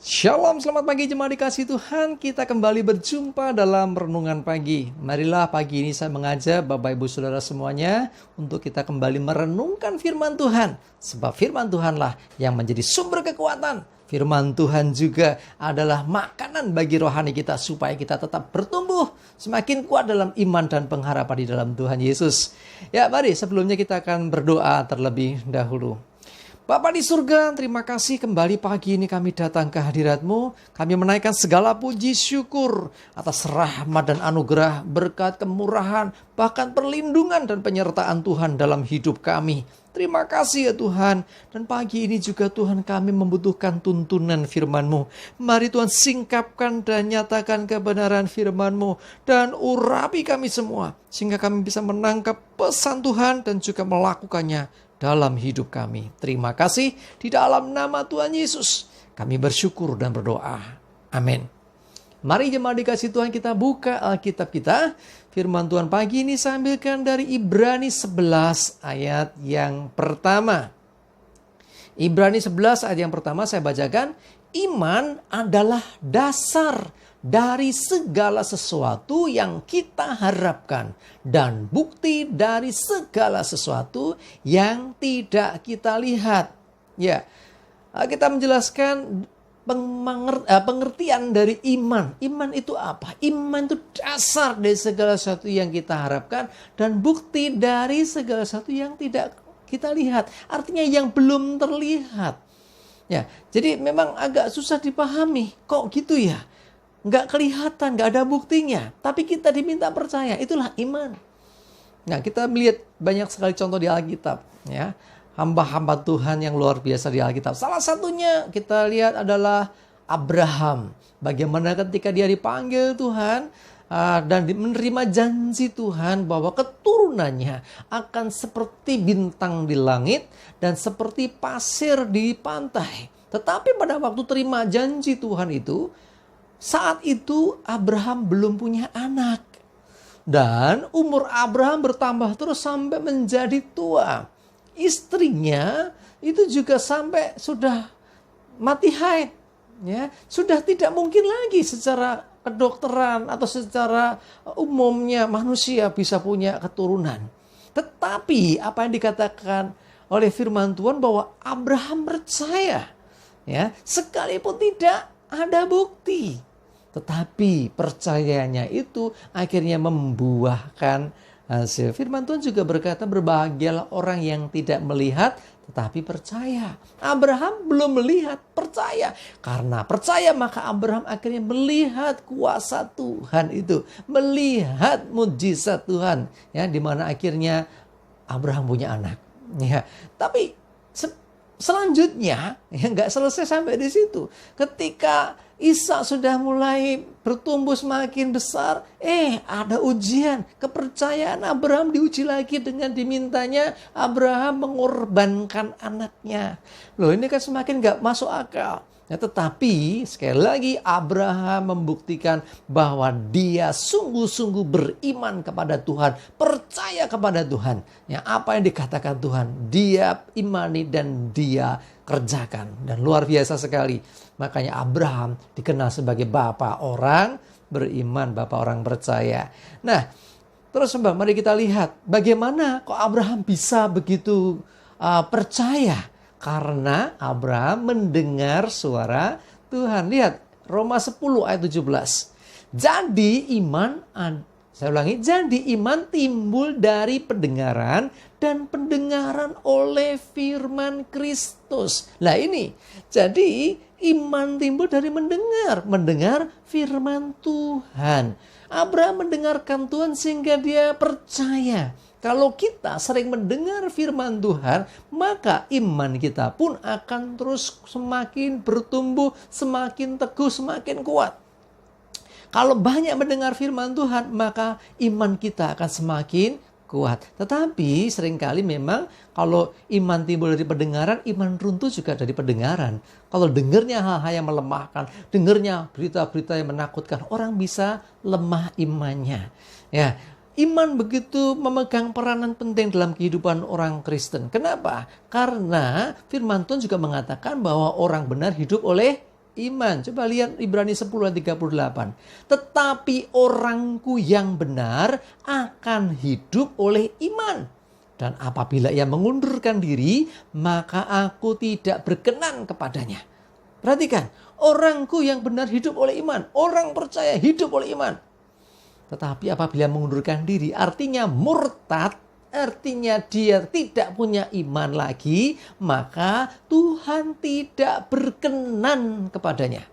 Shalom, selamat pagi jemaat dikasih Tuhan. Kita kembali berjumpa dalam renungan pagi. Marilah pagi ini saya mengajak Bapak Ibu Saudara semuanya untuk kita kembali merenungkan firman Tuhan. Sebab firman Tuhanlah yang menjadi sumber kekuatan. Firman Tuhan juga adalah makanan bagi rohani kita supaya kita tetap bertumbuh semakin kuat dalam iman dan pengharapan di dalam Tuhan Yesus. Ya, mari sebelumnya kita akan berdoa terlebih dahulu. Bapa di surga, terima kasih kembali pagi ini kami datang ke hadirat-Mu. Kami menaikkan segala puji syukur atas rahmat dan anugerah, berkat kemurahan, bahkan perlindungan dan penyertaan Tuhan dalam hidup kami. Terima kasih ya Tuhan. Dan pagi ini juga Tuhan kami membutuhkan tuntunan firman-Mu. Mari Tuhan singkapkan dan nyatakan kebenaran firman-Mu. Dan urapi kami semua. Sehingga kami bisa menangkap pesan Tuhan dan juga melakukannya dalam hidup kami. Terima kasih di dalam nama Tuhan Yesus. Kami bersyukur dan berdoa. Amin. Mari jemaat dikasih Tuhan kita buka Alkitab kita. Firman Tuhan pagi ini saya ambilkan dari Ibrani 11 ayat yang pertama. Ibrani 11 ayat yang pertama saya bacakan. Iman adalah dasar dari segala sesuatu yang kita harapkan dan bukti dari segala sesuatu yang tidak kita lihat. Ya, kita menjelaskan pengertian dari iman. Iman itu apa? Iman itu dasar dari segala sesuatu yang kita harapkan dan bukti dari segala sesuatu yang tidak kita lihat. Artinya yang belum terlihat. Ya, jadi memang agak susah dipahami. Kok gitu ya? Nggak kelihatan, nggak ada buktinya. Tapi kita diminta percaya, itulah iman. Nah, kita melihat banyak sekali contoh di Alkitab. Ya, hamba-hamba Tuhan yang luar biasa di Alkitab. Salah satunya kita lihat adalah Abraham. Bagaimana ketika dia dipanggil Tuhan dan menerima janji Tuhan bahwa keturunannya akan seperti bintang di langit dan seperti pasir di pantai. Tetapi pada waktu terima janji Tuhan itu, saat itu Abraham belum punya anak. Dan umur Abraham bertambah terus sampai menjadi tua. Istrinya itu juga sampai sudah mati haid. Ya, sudah tidak mungkin lagi secara kedokteran atau secara umumnya manusia bisa punya keturunan. Tetapi apa yang dikatakan oleh firman Tuhan bahwa Abraham percaya. Ya, sekalipun tidak ada bukti. Tetapi percayanya itu akhirnya membuahkan hasil. Firman Tuhan juga berkata berbahagialah orang yang tidak melihat tetapi percaya. Abraham belum melihat, percaya. Karena percaya maka Abraham akhirnya melihat kuasa Tuhan itu. Melihat mujizat Tuhan. Ya, di mana akhirnya Abraham punya anak. Ya, tapi selanjutnya ya nggak selesai sampai di situ. Ketika Ishak sudah mulai bertumbuh semakin besar, ada ujian. Kepercayaan Abraham diuji lagi dengan dimintanya Abraham mengorbankan anaknya. Loh, ini kan semakin nggak masuk akal. Ya, tetapi sekali lagi Abraham membuktikan bahwa dia sungguh-sungguh beriman kepada Tuhan, percaya kepada Tuhan. Ya, apa yang dikatakan Tuhan, dia imani dan dia kerjakan. Dan luar biasa sekali. Makanya Abraham dikenal sebagai bapa orang beriman, bapa orang percaya. Nah, terus mari kita lihat bagaimana kok Abraham bisa begitu percaya. Karena Abraham mendengar suara Tuhan. Lihat Roma 10 ayat 17. Jadi iman, saya ulangi, jadi iman timbul dari pendengaran dan pendengaran oleh firman Kristus. Lah ini, jadi iman timbul dari mendengar firman Tuhan. Abraham mendengarkan Tuhan sehingga dia percaya. Kalau kita sering mendengar firman Tuhan, maka iman kita pun akan terus semakin bertumbuh, semakin teguh, semakin kuat. Kalau banyak mendengar firman Tuhan, maka iman kita akan semakin kuat. Tetapi seringkali memang kalau iman timbul dari pendengaran, iman runtuh juga dari pendengaran. Kalau dengarnya hal-hal yang melemahkan, dengarnya berita-berita yang menakutkan, orang bisa lemah imannya. Ya, iman begitu memegang peranan penting dalam kehidupan orang Kristen. Kenapa? Karena firman Tuhan juga mengatakan bahwa orang benar hidup oleh iman. Coba lihat Ibrani 10 ayat 38. Tetapi orangku yang benar akan hidup oleh iman. Dan apabila ia mengundurkan diri, maka aku tidak berkenan kepadanya. Perhatikan, orangku yang benar hidup oleh iman. Orang percaya hidup oleh iman. Tetapi apabila mengundurkan diri, artinya murtad, artinya dia tidak punya iman lagi, maka Tuhan tidak berkenan kepadanya.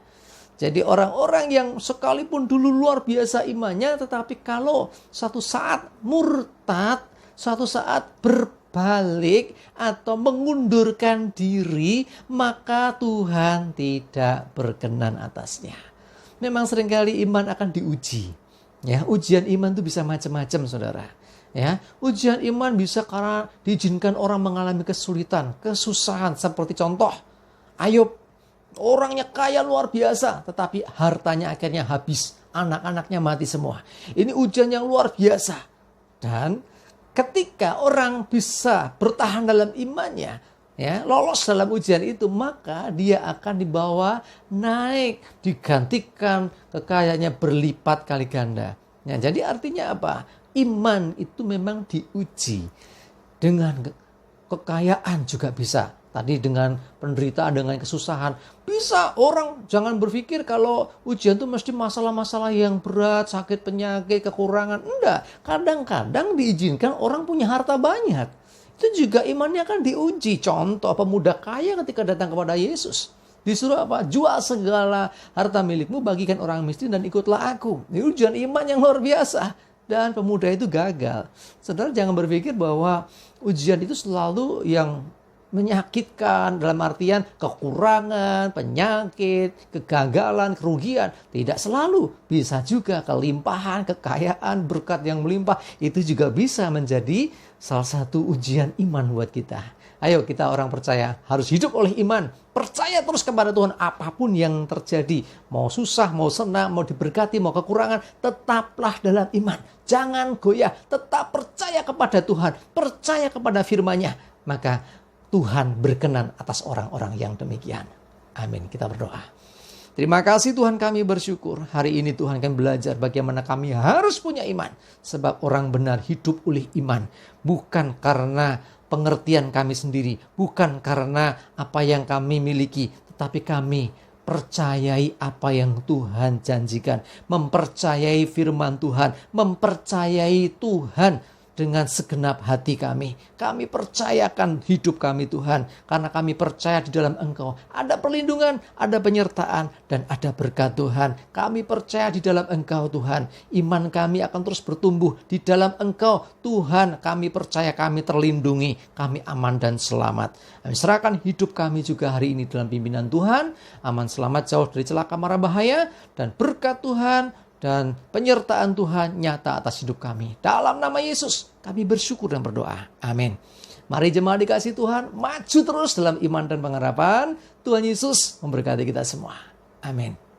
Jadi orang-orang yang sekalipun dulu luar biasa imannya, tetapi kalau suatu saat murtad, suatu saat berbalik atau mengundurkan diri, maka Tuhan tidak berkenan atasnya. Memang seringkali iman akan diuji. Ya, ujian iman itu bisa macam-macam, saudara. Ya, ujian iman bisa karena diizinkan orang mengalami kesulitan, kesusahan. Seperti contoh, Ayub, orangnya kaya luar biasa, tetapi hartanya akhirnya habis. Anak-anaknya mati semua. Ini ujian yang luar biasa. Dan ketika orang bisa bertahan dalam imannya, ya, lolos dalam ujian itu, maka dia akan dibawa naik, digantikan kekayaannya berlipat kali ganda. Ya, jadi artinya apa? Iman itu memang diuji dengan kekayaan juga bisa. Tadi dengan penderitaan, dengan kesusahan. Bisa orang jangan berpikir kalau ujian itu mesti masalah-masalah yang berat, sakit, penyakit, kekurangan. Enggak, kadang-kadang diizinkan orang punya harta banyak. Itu juga imannya akan diuji. Contoh, pemuda kaya ketika datang kepada Yesus. Disuruh apa? Jual segala harta milikmu, bagikan orang miskin dan ikutlah aku. Ini ujian iman yang luar biasa. Dan pemuda itu gagal. Saudara jangan berpikir bahwa ujian itu selalu yang menyakitkan dalam artian kekurangan, penyakit, kegagalan, kerugian. Tidak selalu. Bisa juga kelimpahan, kekayaan, berkat yang melimpah. Itu juga bisa menjadi salah satu ujian iman buat kita. Ayo kita orang percaya harus hidup oleh iman. Percaya terus kepada Tuhan apapun yang terjadi. Mau susah, mau senang, mau diberkati, mau kekurangan. Tetaplah dalam iman. Jangan goyah. Tetap percaya kepada Tuhan. Percaya kepada firman-Nya. Maka Tuhan berkenan atas orang-orang yang demikian. Amin. Kita berdoa. Terima kasih Tuhan, kami bersyukur. Hari ini Tuhan akan belajar bagaimana kami harus punya iman. Sebab orang benar hidup oleh iman. Bukan karena pengertian kami sendiri. Bukan karena apa yang kami miliki. Tetapi kami percayai apa yang Tuhan janjikan. Mempercayai firman Tuhan. Mempercayai Tuhan dengan segenap hati kami. Kami percayakan hidup kami Tuhan. Karena kami percaya di dalam Engkau. Ada perlindungan, ada penyertaan, dan ada berkat Tuhan. Kami percaya di dalam Engkau Tuhan. Iman kami akan terus bertumbuh di dalam Engkau Tuhan. Kami percaya kami terlindungi. Kami aman dan selamat. Kami serahkan hidup kami juga hari ini dalam pimpinan Tuhan. Aman selamat jauh dari celaka mara bahaya. Dan berkat Tuhan dan penyertaan Tuhan nyata atas hidup kami. Dalam nama Yesus, kami bersyukur dan berdoa. Amin. Mari jemaat dikasih Tuhan, maju terus dalam iman dan pengharapan. Tuhan Yesus memberkati kita semua. Amin.